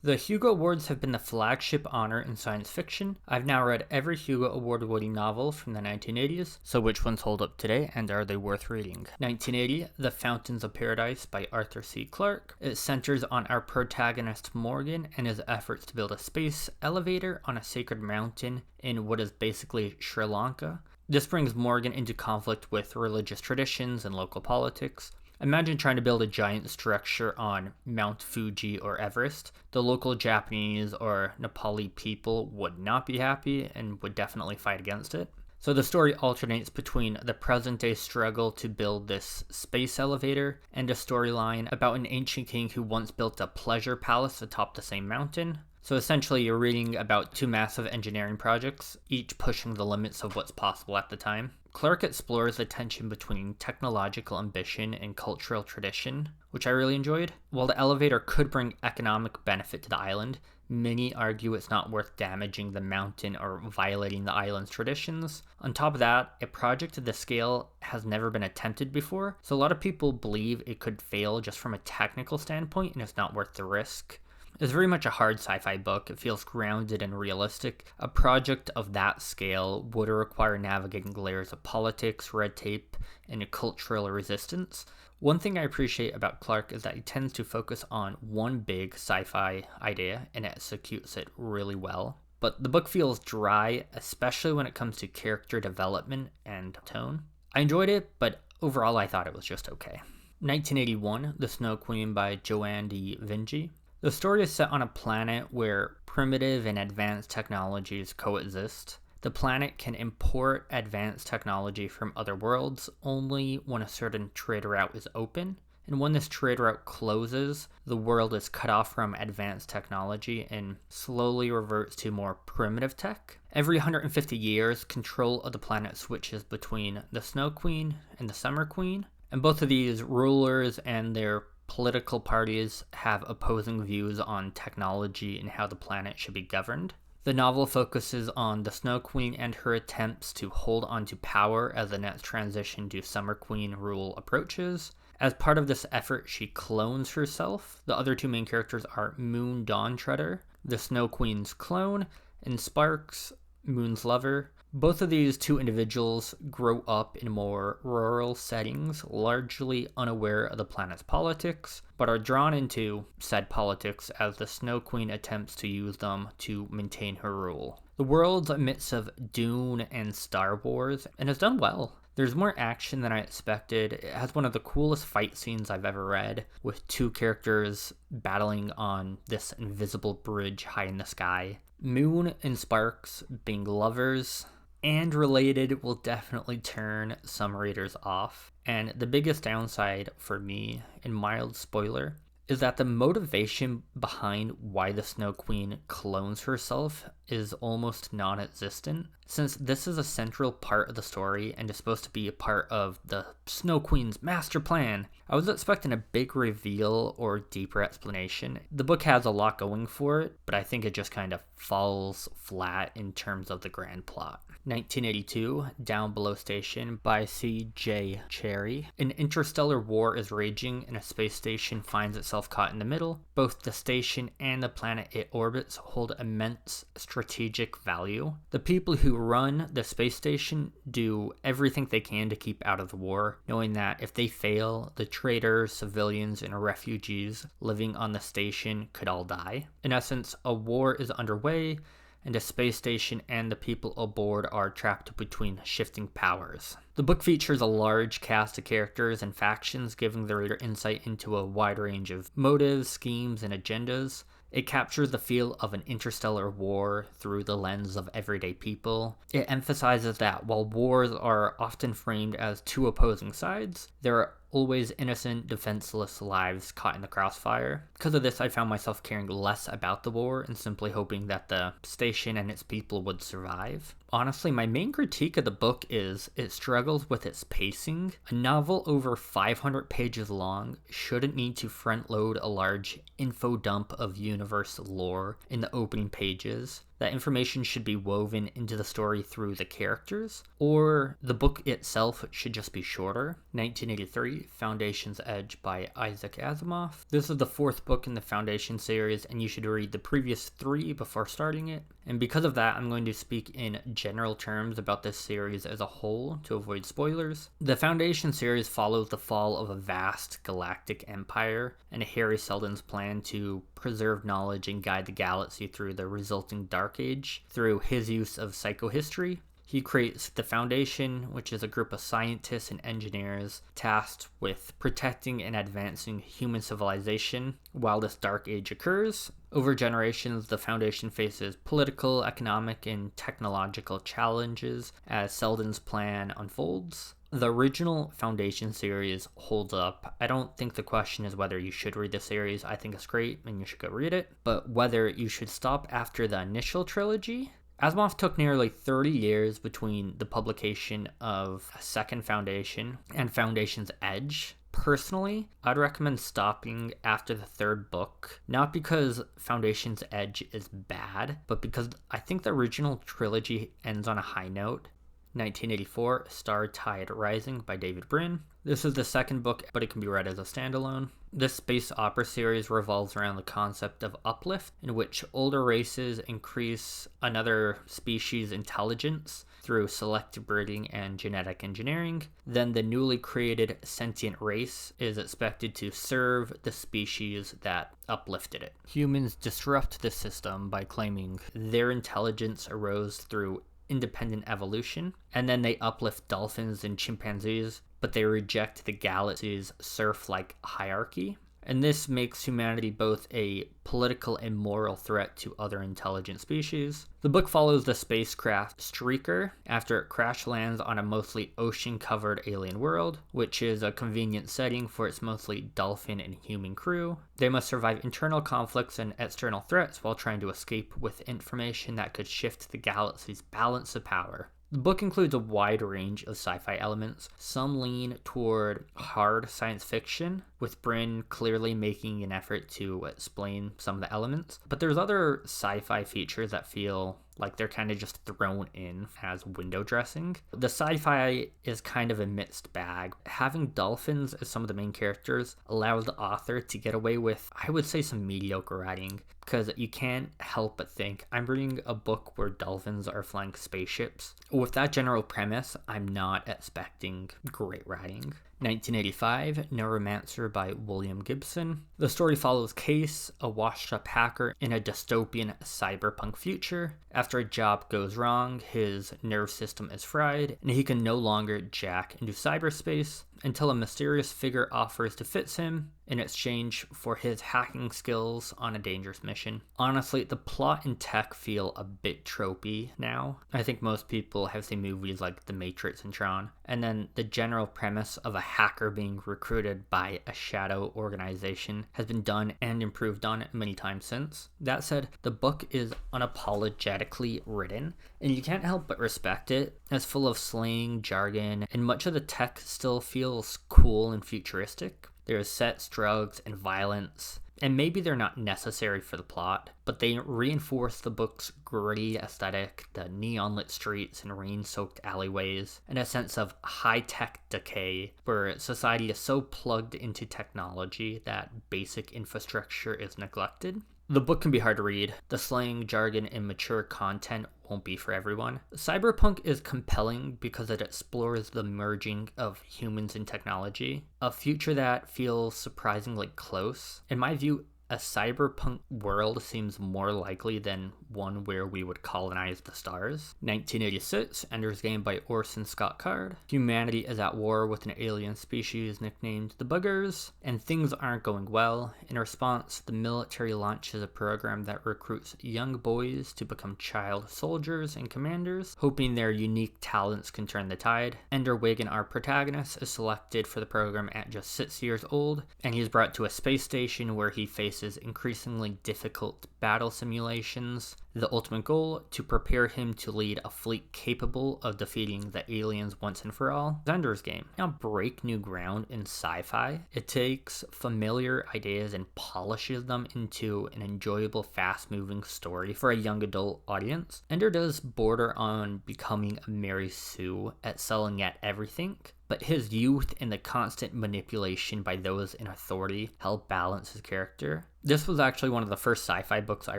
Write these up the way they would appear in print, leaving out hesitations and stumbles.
The Hugo Awards have been the flagship honor in science fiction. I've now read every Hugo Award winning novel from the 1980s, so which ones hold up today and are they worth reading? 1980, The Fountains of Paradise by Arthur C. Clarke. It centers on our protagonist Morgan and his efforts to build a space elevator on a sacred mountain in what is basically Sri Lanka. This brings Morgan into conflict with religious traditions and local politics. Imagine trying to build a giant structure on Mount Fuji or Everest. The local Japanese or Nepali people would not be happy and would definitely fight against it. So the story alternates between the present day struggle to build this space elevator and a storyline about an ancient king who once built a pleasure palace atop the same mountain. So essentially you're reading about two massive engineering projects, each pushing the limits of what's possible at the time. Clarke explores the tension between technological ambition and cultural tradition, which I really enjoyed. While the elevator could bring economic benefit to the island, many argue it's not worth damaging the mountain or violating the island's traditions. On top of that, a project of this scale has never been attempted before, so a lot of people believe it could fail just from a technical standpoint and it's not worth the risk. It's very much a hard sci-fi book. It feels grounded and realistic. A project of that scale would require navigating layers of politics, red tape, and a cultural resistance. One thing I appreciate about Clarke is that he tends to focus on one big sci-fi idea and executes it really well. But the book feels dry, especially when it comes to character development and tone. I enjoyed it, but overall I thought it was just okay. 1981, The Snow Queen by Joanne de Vinci. The story is set on a planet where primitive and advanced technologies coexist. The planet can import advanced technology from other worlds only when a certain trade route is open. And when this trade route closes, the world is cut off from advanced technology and slowly reverts to more primitive tech. Every 150 years, control of the planet switches between the Snow Queen and the Summer Queen. And both of these rulers and their political parties have opposing views on technology and how the planet should be governed. The novel focuses on the Snow Queen and her attempts to hold on to power as the next transition to Summer Queen rule approaches. As part of this effort, she clones herself. The other two main characters are Moon Dawntreader, the Snow Queen's clone, and Sparks, Moon's lover. Both of these two individuals grow up in more rural settings, largely unaware of the planet's politics, but are drawn into said politics as the Snow Queen attempts to use them to maintain her rule. The world's a mix of Dune and Star Wars, and has done well. There's more action than I expected. It has one of the coolest fight scenes I've ever read, with two characters battling on this invisible bridge high in the sky. Moon and Sparks being lovers and related will definitely turn some readers off. And the biggest downside for me, and mild spoiler, is that the motivation behind why the Snow Queen clones herself is almost non-existent, since this is a central part of the story and is supposed to be a part of the Snow Queen's master plan. I was expecting a big reveal or deeper explanation. The book has a lot going for it, but I think it just kind of falls flat in terms of the grand plot. 1982, Downbelow Station by C.J. Cherryh. An interstellar war is raging and a space station finds itself caught in the middle. Both the station and the planet it orbits hold immense strategic value. The people who run the space station do everything they can to keep out of the war, knowing that if they fail, the traders, civilians, and refugees living on the station could all die. In essence, a war is underway, and the space station and the people aboard are trapped between shifting powers. The book features a large cast of characters and factions, giving the reader insight into a wide range of motives, schemes, and agendas. It captures the feel of an interstellar war through the lens of everyday people. It emphasizes that while wars are often framed as two opposing sides, there are always innocent, defenseless lives caught in the crossfire. Because of this, I found myself caring less about the war and simply hoping that the station and its people would survive. Honestly, my main critique of the book is it struggles with its pacing. A novel over 500 pages long shouldn't need to front load a large info dump of universe lore in the opening pages. that information should be woven into the story through the characters, or the book itself should just be shorter. 1983, Foundation's Edge by Isaac Asimov. This is the fourth book in the Foundation series, and you should read the previous 3 before starting it. And because of that, I'm going to speak in general terms about this series as a whole to avoid spoilers. The Foundation series follows the fall of a vast galactic empire and Harry Seldon's plan to preserve knowledge and guide the galaxy through the resulting Dark Age through his use of psychohistory. He creates the Foundation, which is a group of scientists and engineers tasked with protecting and advancing human civilization while this Dark Age occurs. Over generations, the Foundation faces political, economic, and technological challenges as Seldon's plan unfolds. The original Foundation series holds up. I don't think the question is whether you should read the series. I think it's great and you should go read it. But whether you should stop after the initial trilogy. Asimov took nearly 30 years between the publication of a second Foundation and Foundation's Edge. Personally, I'd recommend stopping after the 3rd book, not because Foundation's Edge is bad, but because I think the original trilogy ends on a high note. 1984, Startide Rising by David Brin. This is the 2nd book, but it can be read as a standalone. This space opera series revolves around the concept of uplift, in which older races increase another species' intelligence through selective breeding and genetic engineering. Then the newly created sentient race is expected to serve the species that uplifted it. Humans disrupt the system by claiming their intelligence arose through independent evolution, and then they uplift dolphins and chimpanzees, but they reject the galaxy's serf-like hierarchy. And this makes humanity both a political and moral threat to other intelligent species. The book follows the spacecraft Streaker after it crash lands on a mostly ocean-covered alien world, which is a convenient setting for its mostly dolphin and human crew. They must survive internal conflicts and external threats while trying to escape with information that could shift the galaxy's balance of power. The book includes a wide range of sci-fi elements. Some lean toward hard science fiction, with Brin clearly making an effort to explain some of the elements. But there's other sci-fi features that feel like they're kind of just thrown in as window dressing. The sci-fi is kind of a mixed bag. Having dolphins as some of the main characters allows the author to get away with, I would say, some mediocre writing, because you can't help but think, I'm reading a book where dolphins are flying spaceships. With that general premise, I'm not expecting great writing. 1985, Neuromancer by William Gibson. The story follows Case, a washed-up hacker in a dystopian cyberpunk future. After a job goes wrong, his nerve system is fried, and he can no longer jack into cyberspace until a mysterious figure offers to fix him in exchange for his hacking skills on a dangerous mission. Honestly, the plot and tech feel a bit tropey now. I think most people have seen movies like The Matrix and Tron, and then the general premise of a hacker being recruited by a shadow organization has been done and improved on many times since. That said, the book is unapologetically written, and you can't help but respect it. It's full of slang, jargon, and much of the tech still feels cool and futuristic. There's sex, drugs, and violence, and maybe they're not necessary for the plot, but they reinforce the book's gritty aesthetic, the neon-lit streets and rain-soaked alleyways, and a sense of high-tech decay, where society is so plugged into technology that basic infrastructure is neglected. The book can be hard to read. The slang, jargon, and mature content won't be for everyone. Cyberpunk is compelling because it explores the merging of humans and technology, a future that feels surprisingly close. In my view, a cyberpunk world seems more likely than one where we would colonize the stars. 1986, Ender's Game by Orson Scott Card. Humanity is at war with an alien species nicknamed the Buggers, and things aren't going well. In response, the military launches a program that recruits young boys to become child soldiers and commanders, hoping their unique talents can turn the tide. Ender Wiggin, our protagonist, is selected for the program at just 6 years old, and he's brought to a space station where he faces faces increasingly difficult battle simulations. The ultimate goal, to prepare him to lead a fleet capable of defeating the aliens once and for all. Ender's Game. Now break new ground in sci-fi. It takes familiar ideas and polishes them into an enjoyable, fast-moving story for a young adult audience. Ender does border on becoming a Mary Sue at selling at everything, but his youth and the constant manipulation by those in authority help balance his character. This was actually one of the first sci-fi books I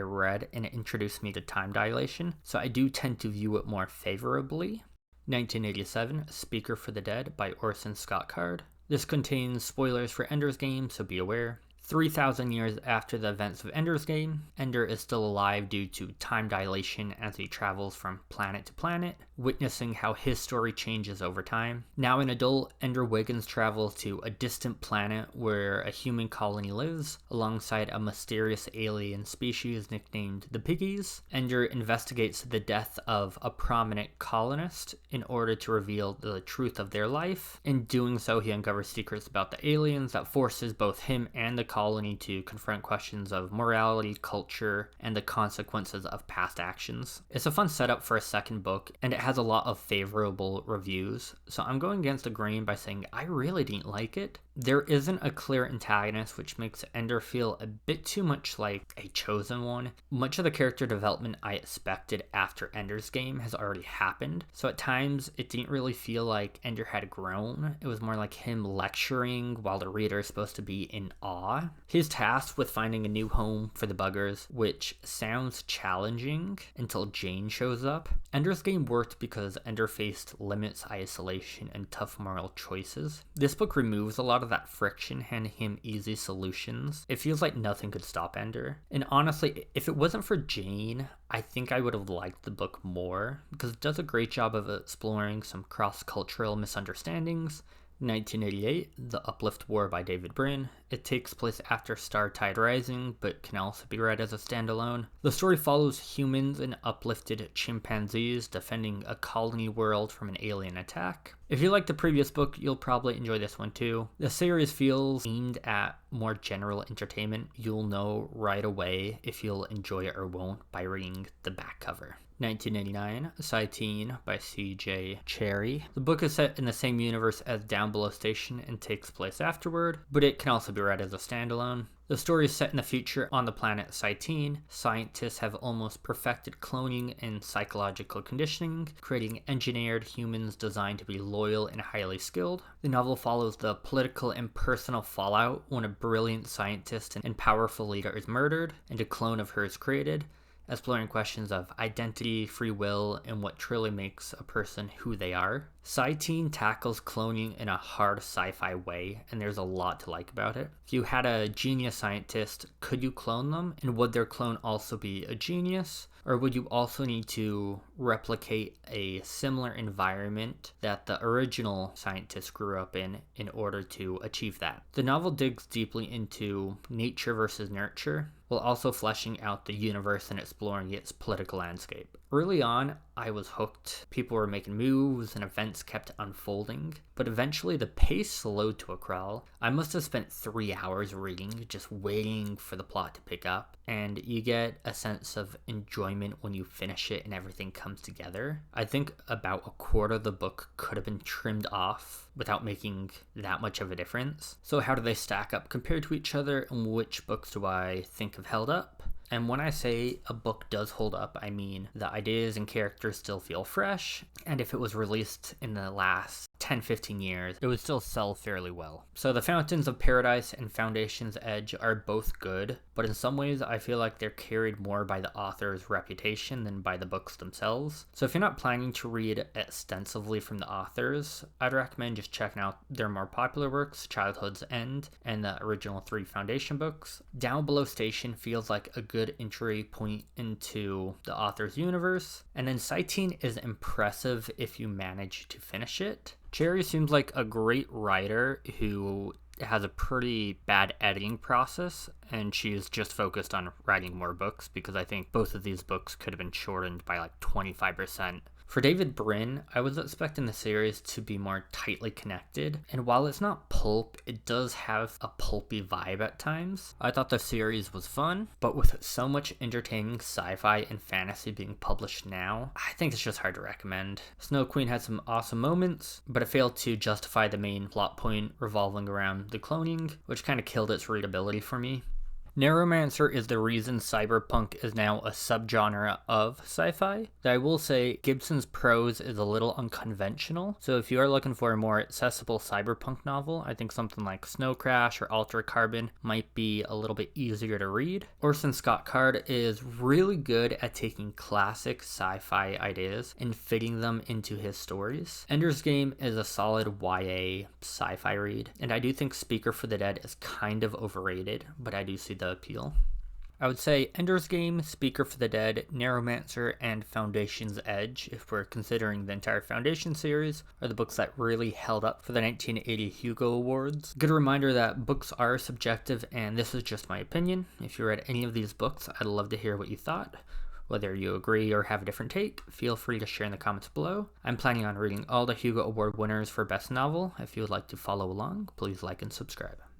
read, and it introduced me to time dilation, so I do tend to view it more favorably. 1987, Speaker for the Dead by Orson Scott Card. This contains spoilers for Ender's Game, so be aware. 3,000 years after the events of Ender's Game, Ender is still alive due to time dilation as he travels from planet to planet, witnessing how his story changes over time. Now an adult, Ender Wiggins travels to a distant planet where a human colony lives, alongside a mysterious alien species nicknamed the Piggies. Ender investigates the death of a prominent colonist in order to reveal the truth of their life. In doing so, he uncovers secrets about the aliens that forces both him and the colony to confront questions of morality, culture, and the consequences of past actions. It's a fun setup for a second book, and it has a lot of favorable reviews, so I'm going against the grain by saying I really didn't like it. There isn't a clear antagonist, which makes Ender feel a bit too much like a chosen one. Much of the character development I expected after Ender's Game has already happened, so at times it didn't really feel like Ender had grown. It was more like him lecturing while the reader is supposed to be in awe. He's tasked with finding a new home for the buggers, which sounds challenging until Jane shows up. Ender's Game worked because Ender faced limits, isolation, and tough moral choices. This book removes a lot of that friction, handing him easy solutions. It feels like nothing could stop Ender. And honestly, if it wasn't for Jane, I think I would have liked the book more, because it does a great job of exploring some cross-cultural misunderstandings. 1988, The Uplift War by David Brin. It takes place after Startide Rising, but can also be read as a standalone. The story follows humans and uplifted chimpanzees defending a colony world from an alien attack. If you like the previous book, you'll probably enjoy this one too. The series feels aimed at more general entertainment. You'll know right away if you'll enjoy it or won't by reading the back cover. 1989, Cyteen by C.J. Cherry. The book is set in the same universe as Downbelow Station and takes place afterward, but it can also be read as a standalone. The story is set in the future on the planet Cyteen. Scientists have almost perfected cloning and psychological conditioning, creating engineered humans designed to be loyal and highly skilled. The novel follows the political and personal fallout when a brilliant scientist and powerful leader is murdered and a clone of her is created, exploring questions of identity, free will, and what truly makes a person who they are. Cyteen tackles cloning in a hard sci-fi way, and there's a lot to like about it. If you had a genius scientist, could you clone them? And would their clone also be a genius? Or would you also need to replicate a similar environment that the original scientist grew up in order to achieve that? The novel digs deeply into nature versus nurture, while also fleshing out the universe and exploring its political landscape. Early on, I was hooked. People were making moves and events kept unfolding, but eventually the pace slowed to a crawl. I must have spent 3 hours reading, just waiting for the plot to pick up, and you get a sense of enjoyment when you finish it and everything comes together. I think about a quarter of the book could have been trimmed off without making that much of a difference. So how do they stack up compared to each other, and which books do I think have held up? And when I say a book does hold up, I mean the ideas and characters still feel fresh, and if it was released in the last 10-15 years, it would still sell fairly well. So the Fountains of Paradise and Foundation's Edge are both good, but in some ways I feel like they're carried more by the author's reputation than by the books themselves. So if you're not planning to read extensively from the authors, I'd recommend just checking out their more popular works, Childhood's End and the original 3 Foundation books. Downbelow Station feels like a good entry point into the author's universe, and then Cyteen is impressive if you manage to finish it. Cherry seems like a great writer who has a pretty bad editing process, and she's just focused on writing more books, because I think both of these books could have been shortened by like 25% For David Brin, I was expecting the series to be more tightly connected, and while it's not pulp, it does have a pulpy vibe at times. I thought the series was fun, but with so much entertaining sci-fi and fantasy being published now, I think it's just hard to recommend. Snow Queen had some awesome moments, but it failed to justify the main plot point revolving around the cloning, which kind of killed its readability for me. Neuromancer is the reason cyberpunk is now a subgenre of sci-fi. I will say Gibson's prose is a little unconventional, so if you are looking for a more accessible cyberpunk novel, I think something like Snow Crash or Altered Carbon might be a little bit easier to read. Orson Scott Card is really good at taking classic sci-fi ideas and fitting them into his stories. Ender's Game is a solid YA sci-fi read, and I do think Speaker for the Dead is kind of overrated, but I do see the appeal. I would say Ender's Game, Speaker for the Dead, Neuromancer, and Foundation's Edge, if we're considering the entire Foundation series, are the books that really held up for the 1980 Hugo Awards. Good reminder that books are subjective, and this is just my opinion. If you read any of these books, I'd love to hear what you thought. Whether you agree or have a different take, feel free to share in the comments below. I'm planning on reading all the Hugo Award winners for Best Novel. If you would like to follow along, please like and subscribe.